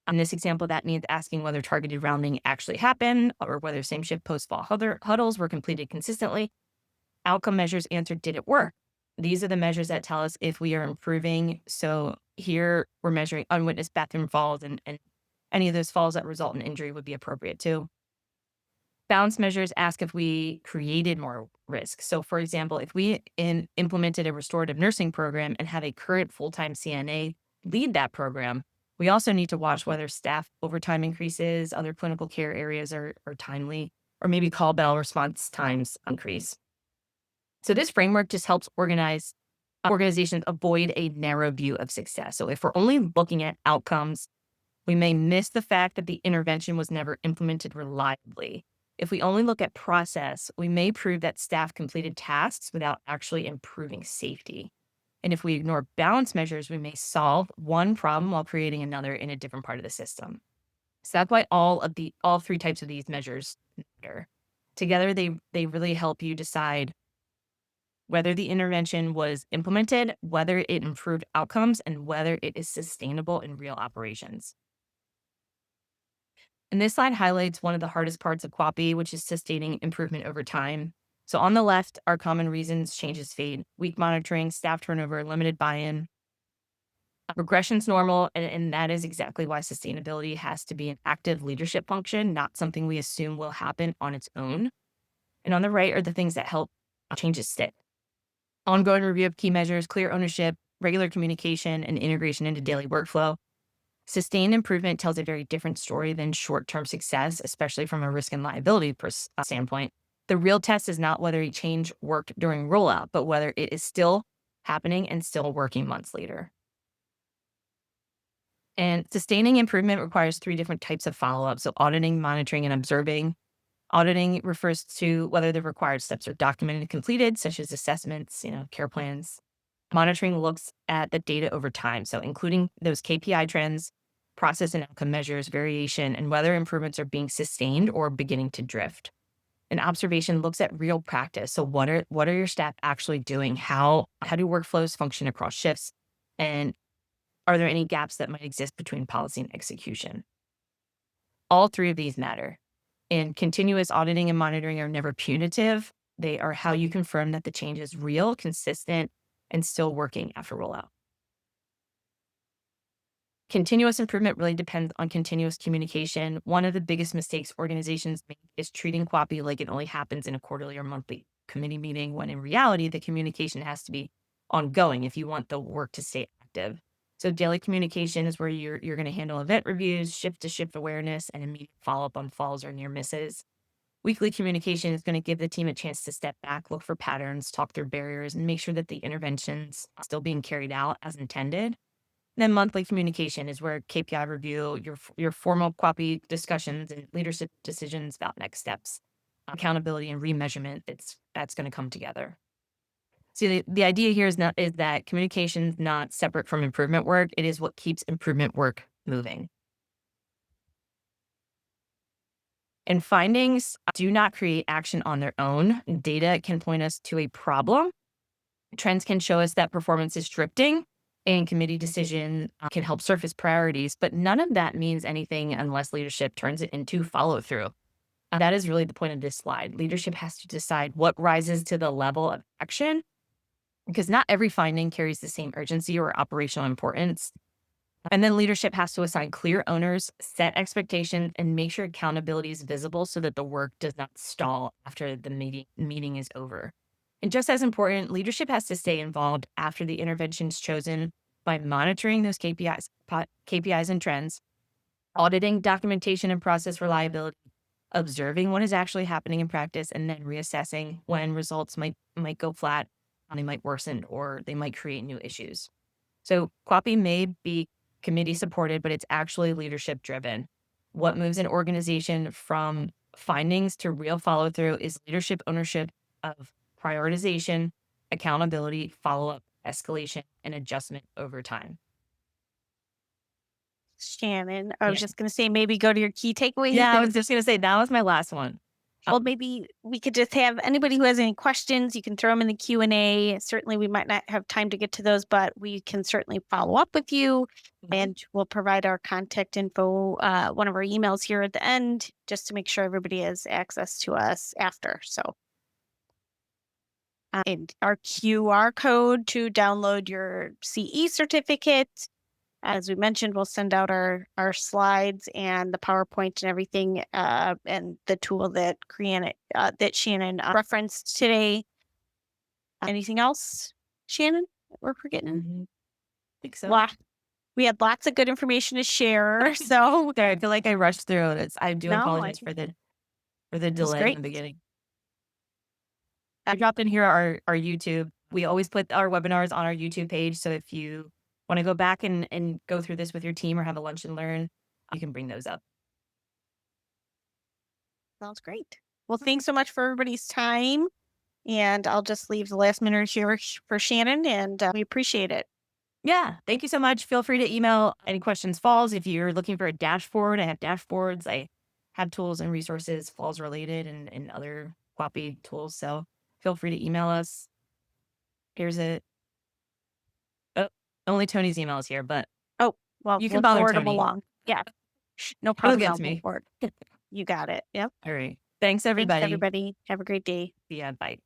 In this example, that means asking whether targeted rounding actually happened or whether same shift post-fall huddles were completed consistently. Outcome measures answer, did it work? These are the measures that tell us if we are improving. So here we're measuring unwitnessed bathroom falls, and any of those falls that result in injury would be appropriate too. Balance measures ask if we created more risk. So for example, if we implemented a restorative nursing program and have a current full-time CNA lead that program, we also need to watch whether staff overtime increases, other clinical care areas are timely, or maybe call bell response times increase. So this framework just helps organizations avoid a narrow view of success. So if we're only looking at outcomes, we may miss the fact that the intervention was never implemented reliably. If we only look at process, we may prove that staff completed tasks without actually improving safety. And if we ignore balance measures, we may solve one problem while creating another in a different part of the system. So that's why all three types of these measures matter. Together, they really help you decide whether the intervention was implemented, whether it improved outcomes, and whether it is sustainable in real operations. And this slide highlights one of the hardest parts of QAPI, which is sustaining improvement over time. So on the left are common reasons changes fade: weak monitoring, staff turnover, limited buy-in. Regression's normal, and that is exactly why sustainability has to be an active leadership function, not something we assume will happen on its own. And on the right are the things that help changes stick: ongoing review of key measures, clear ownership, regular communication, and integration into daily workflow. Sustained improvement tells a very different story than short-term success, especially from a risk and liability standpoint. The real test is not whether a change worked during rollout, but whether it is still happening and still working months later. And sustaining improvement requires three different types of follow-up. So auditing, monitoring, and observing. Auditing refers to whether the required steps are documented and completed, such as assessments, care plans. Monitoring looks at the data over time, so including those KPI trends, process and outcome measures, variation, and whether improvements are being sustained or beginning to drift. And observation looks at real practice. So what are your staff actually doing? How do workflows function across shifts? And are there any gaps that might exist between policy and execution? All three of these matter. And continuous auditing and monitoring are never punitive. They are how you confirm that the change is real, consistent, and still working after rollout. Continuous improvement really depends on continuous communication. One of the biggest mistakes organizations make is treating QAPI like it only happens in a quarterly or monthly committee meeting, when in reality, the communication has to be ongoing if you want the work to stay active. So daily communication is where you're going to handle event reviews, shift-to-shift awareness, and immediate follow-up on falls or near misses. Weekly communication is going to give the team a chance to step back, look for patterns, talk through barriers, and make sure that the intervention's still being carried out as intended. Then monthly communication is where KPI review, your formal QAPI discussions, and leadership decisions about next steps, accountability and remeasurement. That's going to come together. See, the idea here is that communication is not separate from improvement work. It is what keeps improvement work moving. And findings do not create action on their own. Data can point us to a problem. Trends can show us that performance is drifting, and committee decision can help surface priorities, but none of that means anything unless leadership turns it into follow through. That is really the point of this slide. Leadership has to decide what rises to the level of action, because not every finding carries the same urgency or operational importance. And then leadership has to assign clear owners, set expectations, and make sure accountability is visible so that the work does not stall after the meeting is over. And just as important, leadership has to stay involved after the intervention is chosen by monitoring those KPIs and trends, auditing documentation and process reliability, observing what is actually happening in practice, and then reassessing when results might go flat, they might worsen, or they might create new issues. So QAPI may be committee supported, but it's actually leadership driven. What moves an organization from findings to real follow through is leadership ownership of prioritization, accountability, follow up, escalation, and adjustment over time. Shannon, I was Yeah. just going to say maybe go to your key takeaways. Yeah, I was just going to say that was my last one. Well, maybe we could just have anybody who has any questions, you can throw them in the Q&A. Certainly, we might not have time to get to those, but we can certainly follow up with you, and we'll provide our contact info, one of our emails here at the end, just to make sure everybody has access to us after. So, and our QR code to download your CE certificate. As we mentioned, we'll send out our slides and the PowerPoint and everything, and the tool that Shannon referenced today. Anything else, Shannon, that we're forgetting? I think so. We had lots of good information to share. So Sorry, I feel like I rushed through it. I do No, apologize for the delay in great. the beginning. I dropped in here our YouTube. We always put our webinars on our YouTube page. So if you want to go back and go through this with your team or have a lunch and learn, you can bring those up. Sounds great. Well, thanks so much for everybody's time. And I'll just leave the last minute here for Shannon, and we appreciate it. Yeah, thank you so much. Feel free to email any questions, Falls. If you're looking for a dashboard, I have dashboards. I have tools and resources, Falls related and other QAPI tools. So feel free to email us. Here's it. Oh, only Tony's email is here, but Oh, well, you can we'll bother forward them Tony. along. Yeah, no It'll problem. get I'll to me. forward. You got it. Yep. All right. Thanks, Thanks, everybody. everybody. Have a great day. Yeah, bye.